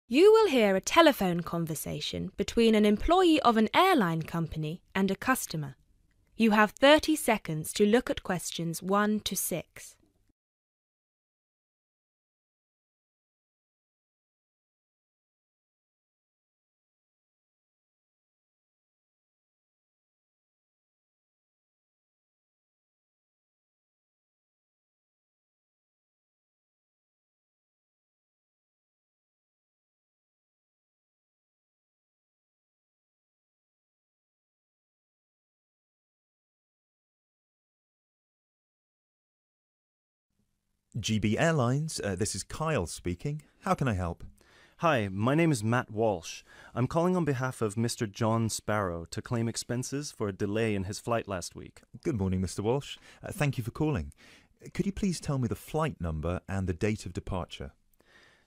You will hear a telephone conversation between an employee of an airline company and a customer. You have 30 seconds to look at questions 1 to 6. GB Airlines, this is Kyle speaking. How can I help? Hi, my name is Matt Walsh. I'm calling on behalf of Mr. John Sparrow to claim expenses for a delay in his flight last week. Good morning, Mr. Walsh. Thank you for calling. Could you please tell me the flight number and the date of departure?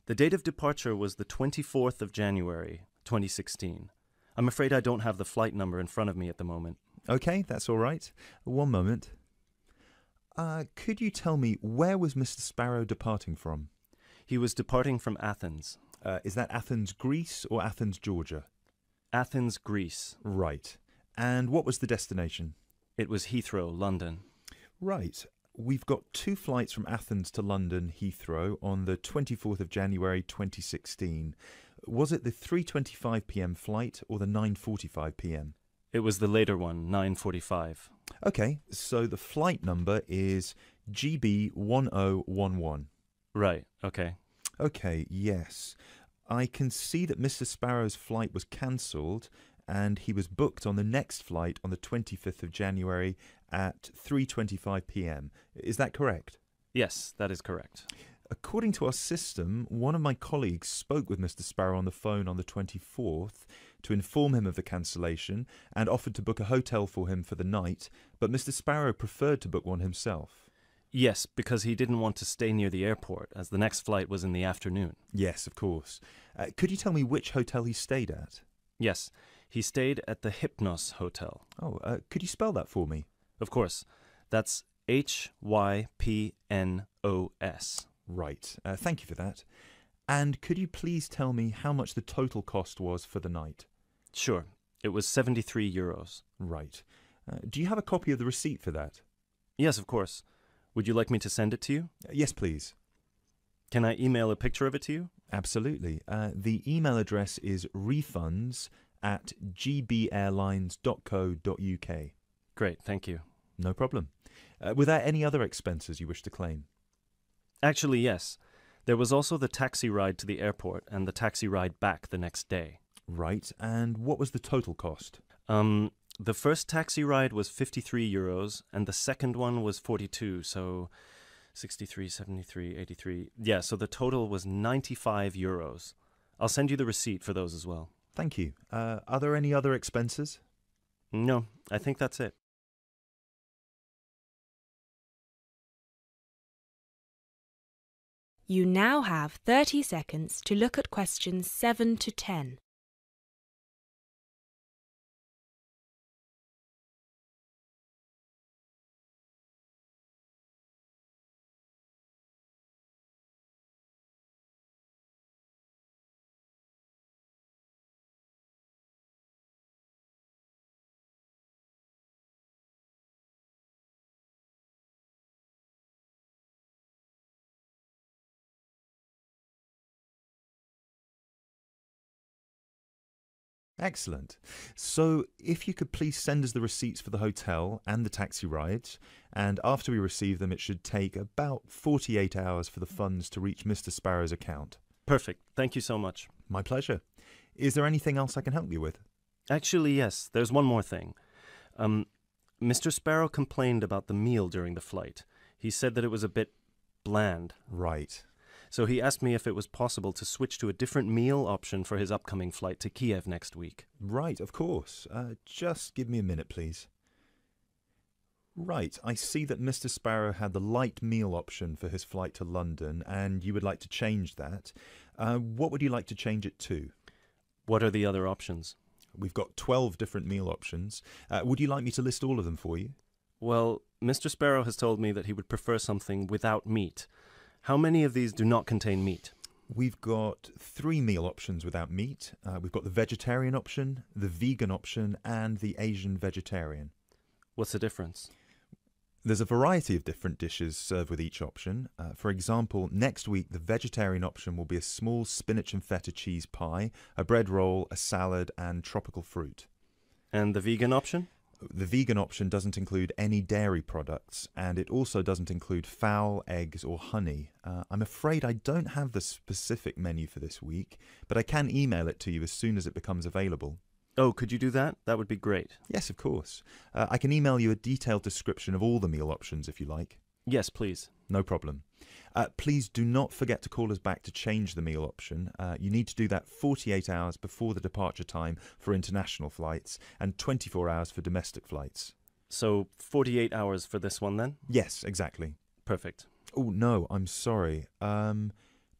The date of departure was the 24th of January, 2016. I'm afraid I don't have the flight number in front of me at the moment. Okay, that's all right. One moment. Could you tell me where was Mr. Sparrow departing from? He was departing from Athens. Is that Athens, Greece or Athens, Georgia? Athens, Greece. Right. And what was the destination? It was Heathrow, London. Right. We've got 2 flights from Athens to London Heathrow on the 24th of January 2016. Was it the 3:25 p.m. flight or the 9:45 p.m.? It was the later one, 9:45. Okay, so the flight number is GB1011. Right, okay. Okay, yes. I can see that Mr. Sparrow's flight was cancelled and he was booked on the next flight on the 25th of January at 3:25 p.m. Is that correct? Yes, that is correct. According to our system, one of my colleagues spoke with Mr. Sparrow on the phone on the 24th to inform him of the cancellation and offered to book a hotel for him for the night, but Mr. Sparrow preferred to book one himself. Yes, because he didn't want to stay near the airport, as the next flight was in the afternoon. Yes, of course. Could you tell me which hotel he stayed at? Yes, he stayed at the Hypnos Hotel. Oh, could you spell that for me? Of course. That's Hypnos. Right. Thank you for that. And could you please tell me how much the total cost was for the night? Sure. It was 73 euros. Right. Do you have a copy of the receipt for that? Yes, of course. Would you like me to send it to you? Yes, please. Can I email a picture of it to you? Absolutely. The email address is refunds@gbairlines.co.uk. Great, thank you. No problem. Were there any other expenses you wish to claim? Actually, yes. There was also the taxi ride to the airport and the taxi ride back the next day. Right. And what was the total cost? The first taxi ride was 53 euros and the second one was 42, so 63, 73, 83. Yeah, so the total was 95 euros. I'll send you the receipt for those as well. Thank you. Are there any other expenses? No, I think that's it. You now have 30 seconds to look at questions 7 to 10. Excellent. So if you could please send us the receipts for the hotel and the taxi rides, and after we receive them it should take about 48 hours for the funds to reach Mr. Sparrow's account. Perfect. Thank you so much. My pleasure. Is there anything else I can help you with? Actually, yes. There's one more thing. Mr. Sparrow complained about the meal during the flight. He said that it was a bit bland. Right. So he asked me if it was possible to switch to a different meal option for his upcoming flight to Kiev next week. Right, of course. Just give me a minute, please. Right, I see that Mr. Sparrow had the light meal option for his flight to London, and you would like to change that. What would you like to change it to? What are the other options? We've got 12 different meal options. Would you like me to list all of them for you? Well, Mr. Sparrow has told me that he would prefer something without meat. How many of these do not contain meat? We've got 3 meal options without meat. We've got the vegetarian option, the vegan option, and the Asian vegetarian. What's the difference? There's a variety of different dishes served with each option. For example, next week the vegetarian option will be a small spinach and feta cheese pie, a bread roll, a salad, and tropical fruit. And the vegan option? The vegan option doesn't include any dairy products, and it also doesn't include fowl, eggs, or honey. I'm afraid I don't have the specific menu for this week, but I can email it to you as soon as it becomes available. Oh, could you do that? That would be great. Yes, of course. I can email you a detailed description of all the meal options if you like. Yes, please. No problem. Please do not forget to call us back to change the meal option. You need to do that 48 hours before the departure time for international flights and 24 hours for domestic flights. So 48 hours for this one then? Yes, exactly. Perfect. Oh, no, I'm sorry.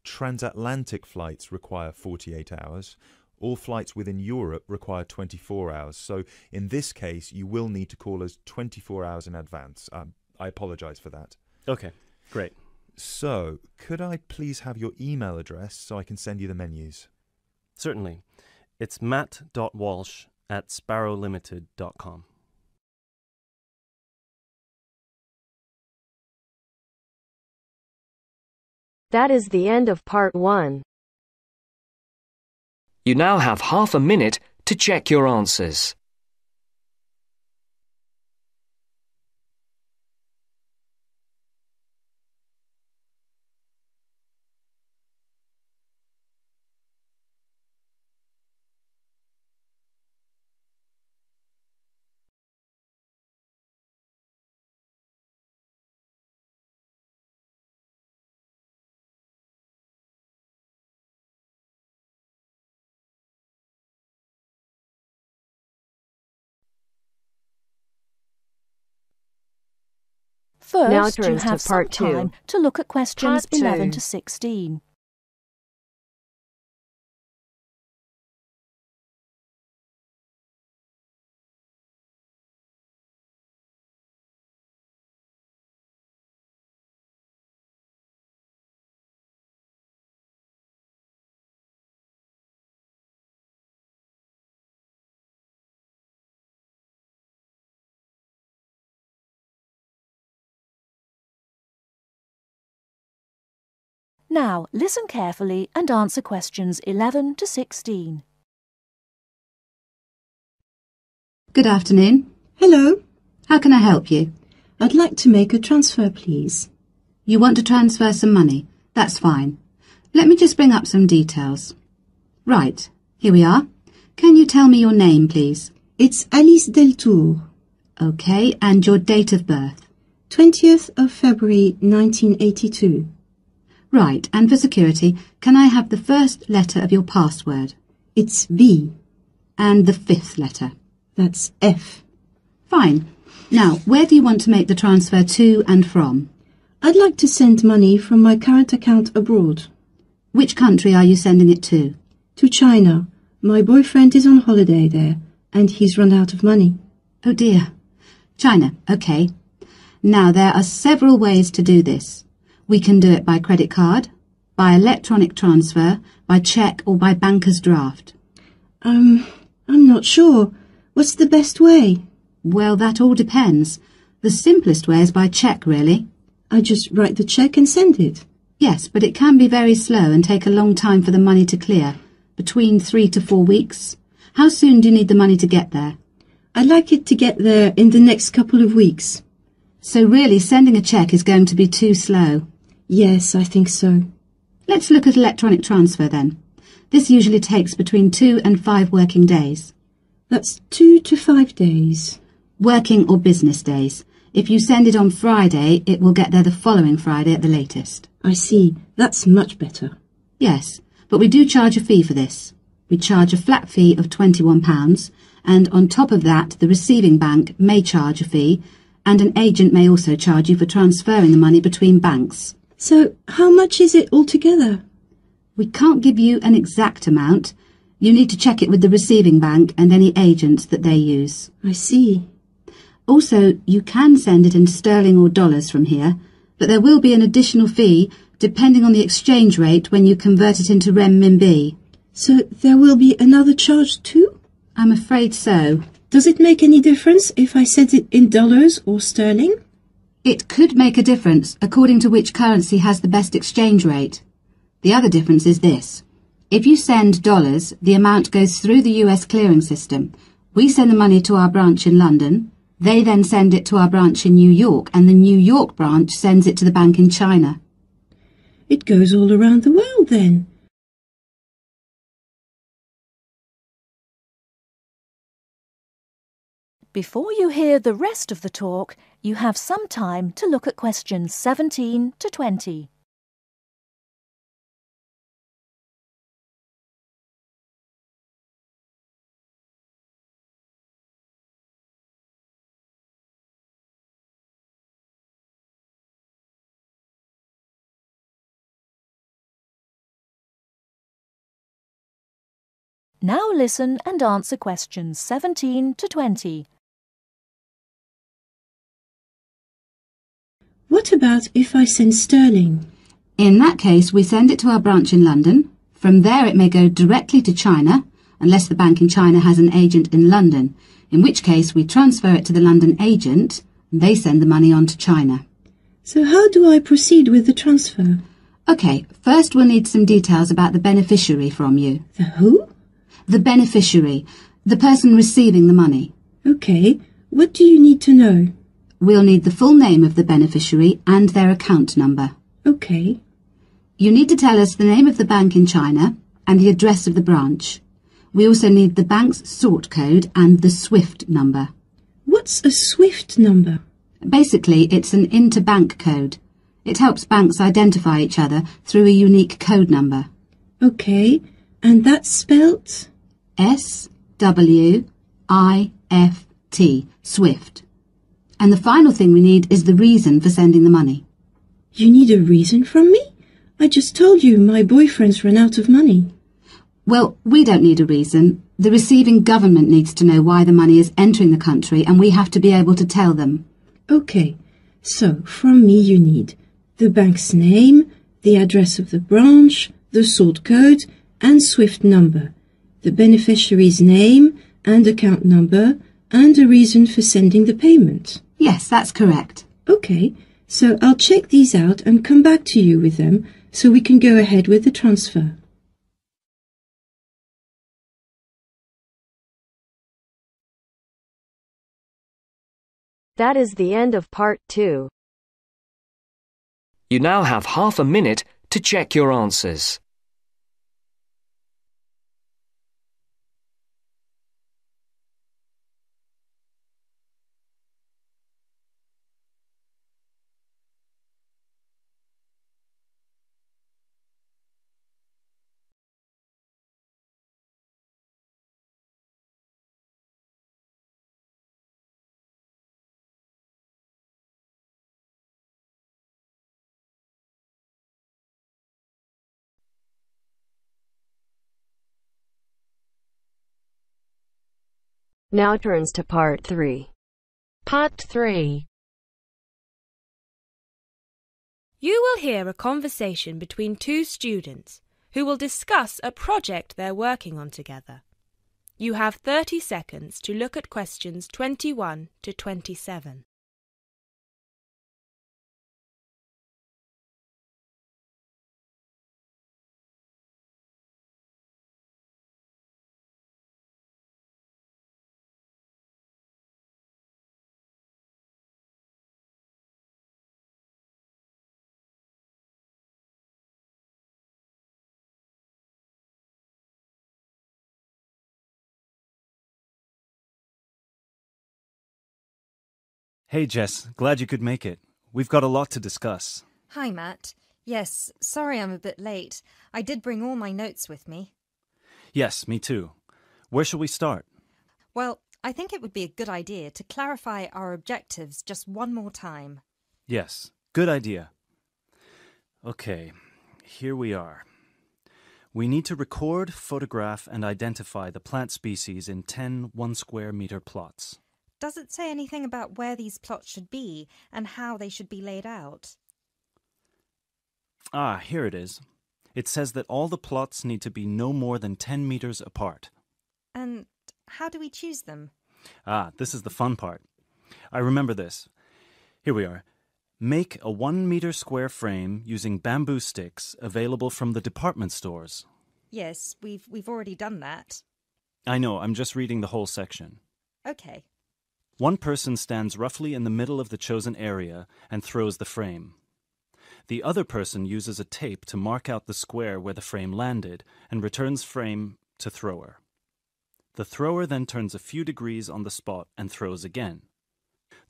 Transatlantic flights require 48 hours. All flights within Europe require 24 hours. So in this case, you will need to call us 24 hours in advance. I apologise for that. Okay, great. So, could I please have your email address so I can send you the menus? Certainly. It's matt.walsh@sparrowlimited.com. That is the end of part 1. You now have half a minute to check your answers. Now First, you turns to have some part 2. time to look at questions Part 2. 11 to 16. Now, listen carefully and answer questions 11 to 16. Good afternoon. Hello. How can I help you? I'd like to make a transfer, please. You want to transfer some money? That's fine. Let me just bring up some details. Right, here we are. Can you tell me your name, please? It's Alice Deltour. OK, and your date of birth? 20th of February 1982. Right, and for security, can I have the first letter of your password? It's B. And the 5th letter? That's F. Fine. Now, where do you want to make the transfer to and from? I'd like to send money from my current account abroad. Which country are you sending it to? To China. My boyfriend is on holiday there, and he's run out of money. Oh dear. China, OK. Now, there are several ways to do this. We can do it by credit card, by electronic transfer, by cheque or by banker's draft. I'm not sure. What's the best way? Well, that all depends. The simplest way is by cheque, really. I just write the cheque and send it. Yes, but it can be very slow and take a long time for the money to clear, between 3 to 4 weeks. How soon do you need the money to get there? I'd like it to get there in the next couple of weeks. So really, sending a cheque is going to be too slow. Yes, I think so. Let's look at electronic transfer then. This usually takes between 2 and 5 working days. That's 2 to 5 days. Working or business days. If you send it on Friday, it will get there the following Friday at the latest. I see. That's much better. Yes, but we do charge a fee for this. We charge a flat fee of £21, and on top of that, the receiving bank may charge a fee, and an agent may also charge you for transferring the money between banks. So, how much is it altogether? We can't give you an exact amount. You need to check it with the receiving bank and any agents that they use. I see. Also, you can send it in sterling or dollars from here, but there will be an additional fee depending on the exchange rate when you convert it into renminbi. So there will be another charge too? I'm afraid so. Does it make any difference if I set it in dollars or sterling? It could make a difference according to which currency has the best exchange rate. The other difference is this. If you send dollars, the amount goes through the US clearing system. We send the money to our branch in London. They then send it to our branch in New York, and the New York branch sends it to the bank in China. It goes all around the world then. Before you hear the rest of the talk, you have some time to look at questions 17 to 20. Now listen and answer questions 17 to 20. What about if I send sterling? In that case, we send it to our branch in London. From there it may go directly to China, unless the bank in China has an agent in London, in which case we transfer it to the London agent, and they send the money on to China. So how do I proceed with the transfer? OK, first we'll need some details about the beneficiary from you. The who? The beneficiary, the person receiving the money. OK, what do you need to know? We'll need the full name of the beneficiary and their account number. OK. You need to tell us the name of the bank in China and the address of the branch. We also need the bank's sort code and the SWIFT number. What's a SWIFT number? Basically, it's an interbank code. It helps banks identify each other through a unique code number. OK, and that's spelt? SWIFT, SWIFT. And the final thing we need is the reason for sending the money. You need a reason from me? I just told you my boyfriend's run out of money. Well, we don't need a reason. The receiving government needs to know why the money is entering the country, and we have to be able to tell them. OK, so from me you need the bank's name, the address of the branch, the sort code and SWIFT number, the beneficiary's name and account number, and a reason for sending the payment. Yes, that's correct. OK, so I'll check these out and come back to you with them so we can go ahead with the transfer. That is the end of part 2. You now have half a minute to check your answers. Now turns to part 3. Part 3. You will hear a conversation between two students who will discuss a project they're working on together. You have 30 seconds to look at questions 21 to 27. Hey Jess, glad you could make it. We've got a lot to discuss. Hi Matt. Yes, sorry I'm a bit late. I did bring all my notes with me. Yes, me too. Where shall we start? Well, I think it would be a good idea to clarify our objectives just one more time. Yes, good idea. Okay, here we are. We need to record, photograph, and identify the plant species in 10 1-square-meter plots. Does it say anything about where these plots should be and how they should be laid out? Ah, here it is. It says that all the plots need to be no more than 10 meters apart. And how do we choose them? Ah, this is the fun part. I remember this. Here we are. Make a 1 meter square frame using bamboo sticks available from the department stores. Yes, we've already done that. I know, I'm just reading the whole section. Okay. One person stands roughly in the middle of the chosen area and throws the frame. The other person uses a tape to mark out the square where the frame landed and returns frame to thrower. The thrower then turns a few degrees on the spot and throws again.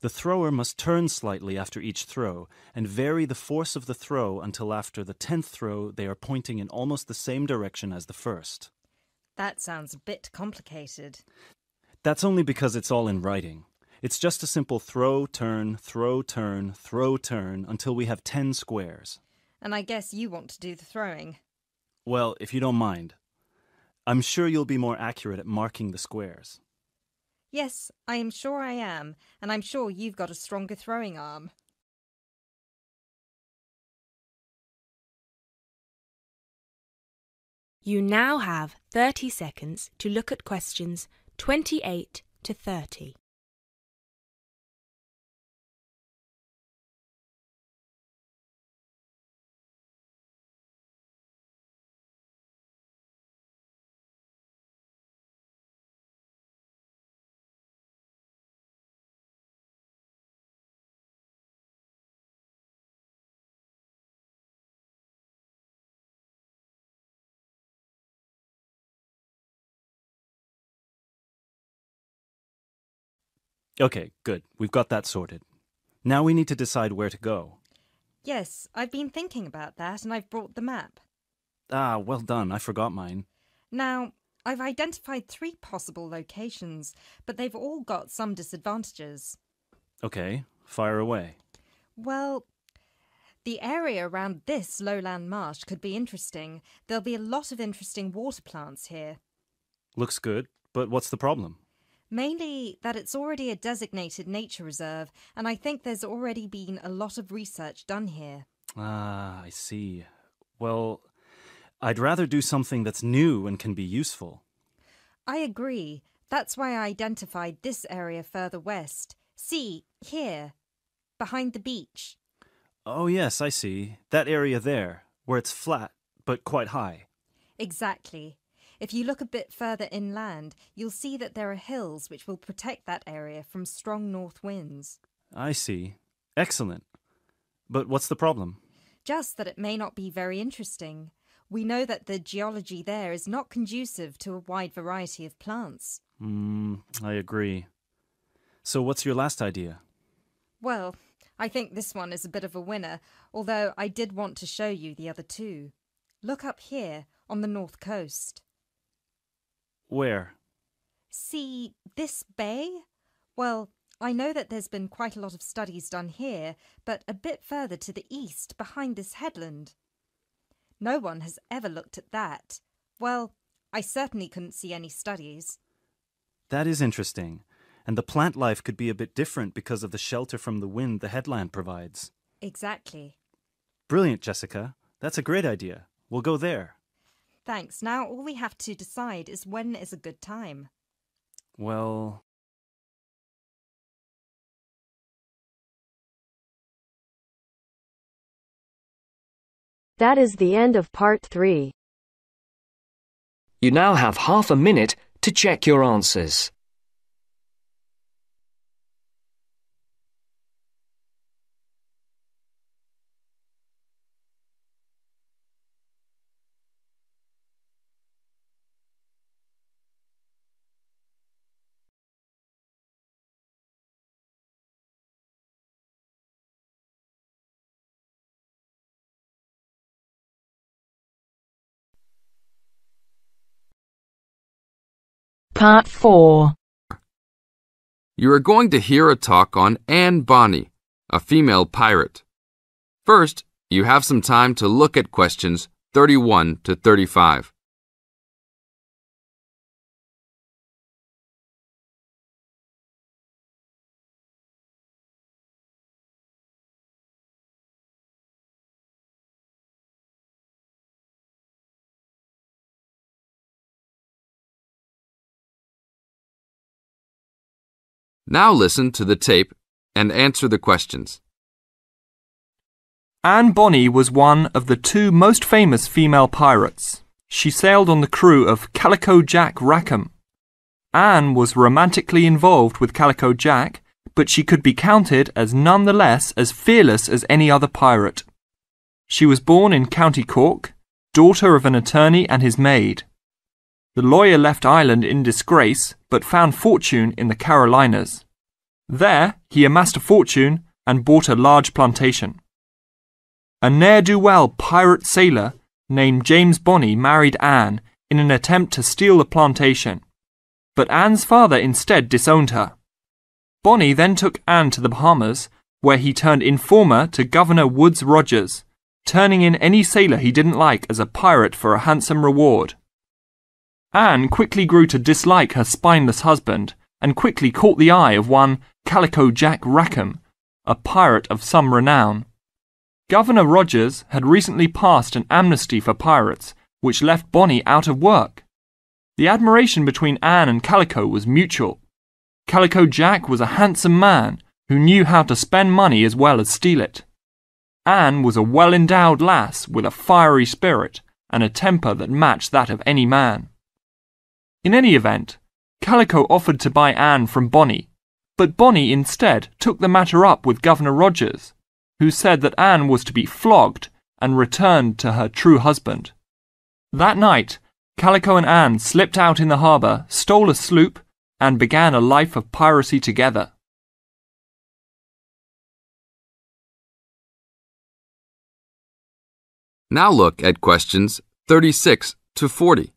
The thrower must turn slightly after each throw and vary the force of the throw until after the 10th throw they are pointing in almost the same direction as the first. That sounds a bit complicated. That's only because it's all in writing. It's just a simple throw, turn, throw, turn, throw, turn until we have 10 squares. And I guess you want to do the throwing. Well, if you don't mind. I'm sure you'll be more accurate at marking the squares. Yes, I am sure I am, and I'm sure you've got a stronger throwing arm. You now have 30 seconds to look at questions 28 to 30. Okay, good. We've got that sorted. Now we need to decide where to go. Yes, I've been thinking about that and I've brought the map. Ah, well done. I forgot mine. Now, I've identified 3 possible locations, but they've all got some disadvantages. Okay, fire away. Well, the area around this lowland marsh could be interesting. There'll be a lot of interesting water plants here. Looks good, but what's the problem? Mainly that it's already a designated nature reserve, and I think there's already been a lot of research done here. Ah, I see. Well, I'd rather do something that's new and can be useful. I agree. That's why I identified this area further west. See, here, behind the beach. Oh, yes, I see. That area there, where it's flat, but quite high. Exactly. If you look a bit further inland, you'll see that there are hills which will protect that area from strong north winds. I see. Excellent. But what's the problem? Just that it may not be very interesting. We know that the geology there is not conducive to a wide variety of plants. I agree. So what's your last idea? Well, I think this one is a bit of a winner, although I did want to show you the other 2. Look up here, on the north coast. Where? See this bay? Well, I know that there's been quite a lot of studies done here, but a bit further to the east, behind this headland. No one has ever looked at that. Well, I certainly couldn't see any studies. That is interesting. And the plant life could be a bit different because of the shelter from the wind the headland provides. Exactly. Brilliant, Jessica. That's a great idea. We'll go there. Thanks. Now all we have to decide is when is a good time. Well... That is the end of part 3. You now have half a minute to check your answers. Part 4. You are going to hear a talk on Anne Bonny, a female pirate. First, you have some time to look at questions 31 to 35. Now listen to the tape and answer the questions. Anne Bonny was one of the two most famous female pirates. She sailed on the crew of Calico Jack Rackham. Anne was romantically involved with Calico Jack, but she could be counted as none the less as fearless as any other pirate. She was born in County Cork, daughter of an attorney and his maid. The lawyer left Ireland in disgrace, but found fortune in the Carolinas. There, he amassed a fortune and bought a large plantation. A ne'er-do-well pirate sailor named James Bonny married Anne in an attempt to steal the plantation, but Anne's father instead disowned her. Bonny then took Anne to the Bahamas, where he turned informer to Governor Woodes Rogers, turning in any sailor he didn't like as a pirate for a handsome reward. Anne quickly grew to dislike her spineless husband and quickly caught the eye of one Calico Jack Rackham, a pirate of some renown. Governor Rogers had recently passed an amnesty for pirates, which left Bonny out of work. The admiration between Anne and Calico was mutual. Calico Jack was a handsome man who knew how to spend money as well as steal it. Anne was a well-endowed lass with a fiery spirit and a temper that matched that of any man. In any event, Calico offered to buy Anne from Bonny, but Bonny instead took the matter up with Governor Rogers, who said that Anne was to be flogged and returned to her true husband. That night, Calico and Anne slipped out in the harbour, stole a sloop, and began a life of piracy together. Now look at questions 36 to 40.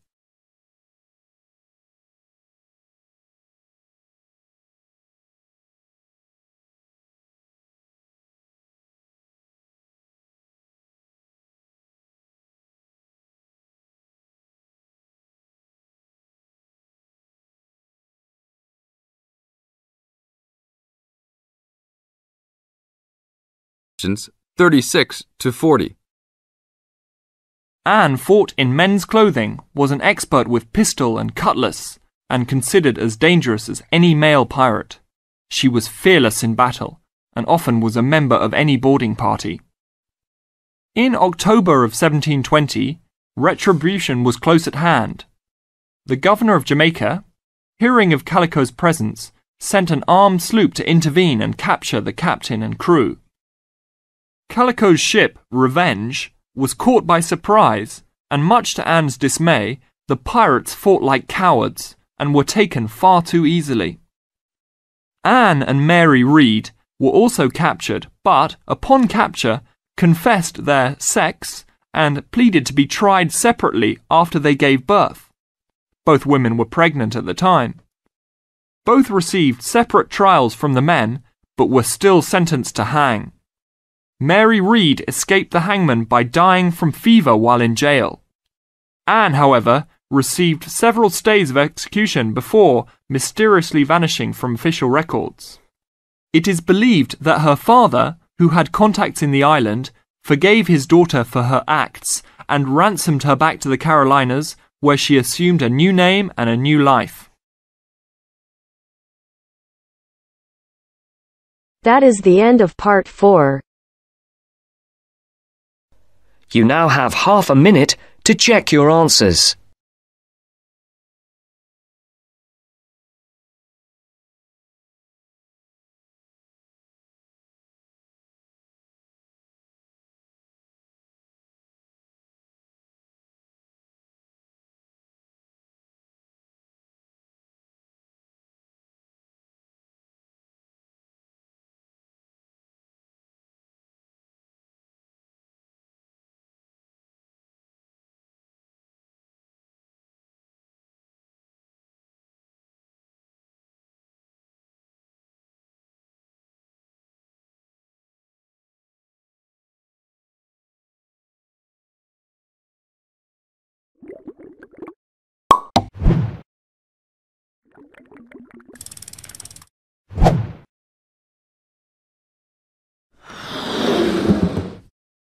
Questions 36 to 40. Anne fought in men's clothing, was an expert with pistol and cutlass, and considered as dangerous as any male pirate. She was fearless in battle, and often was a member of any boarding party. In October of 1720, retribution was close at hand. The governor of Jamaica, hearing of Calico's presence, sent an armed sloop to intervene and capture the captain and crew. Calico's ship, Revenge, was caught by surprise, and much to Anne's dismay, the pirates fought like cowards and were taken far too easily. Anne and Mary Read were also captured, but, upon capture, confessed their sex and pleaded to be tried separately after they gave birth. Both women were pregnant at the time. Both received separate trials from the men, but were still sentenced to hang. Mary Read escaped the hangman by dying from fever while in jail. Anne, however, received several stays of execution before mysteriously vanishing from official records. It is believed that her father, who had contacts in the island, forgave his daughter for her acts and ransomed her back to the Carolinas, where she assumed a new name and a new life. That is the end of part 4. You now have half a minute to check your answers.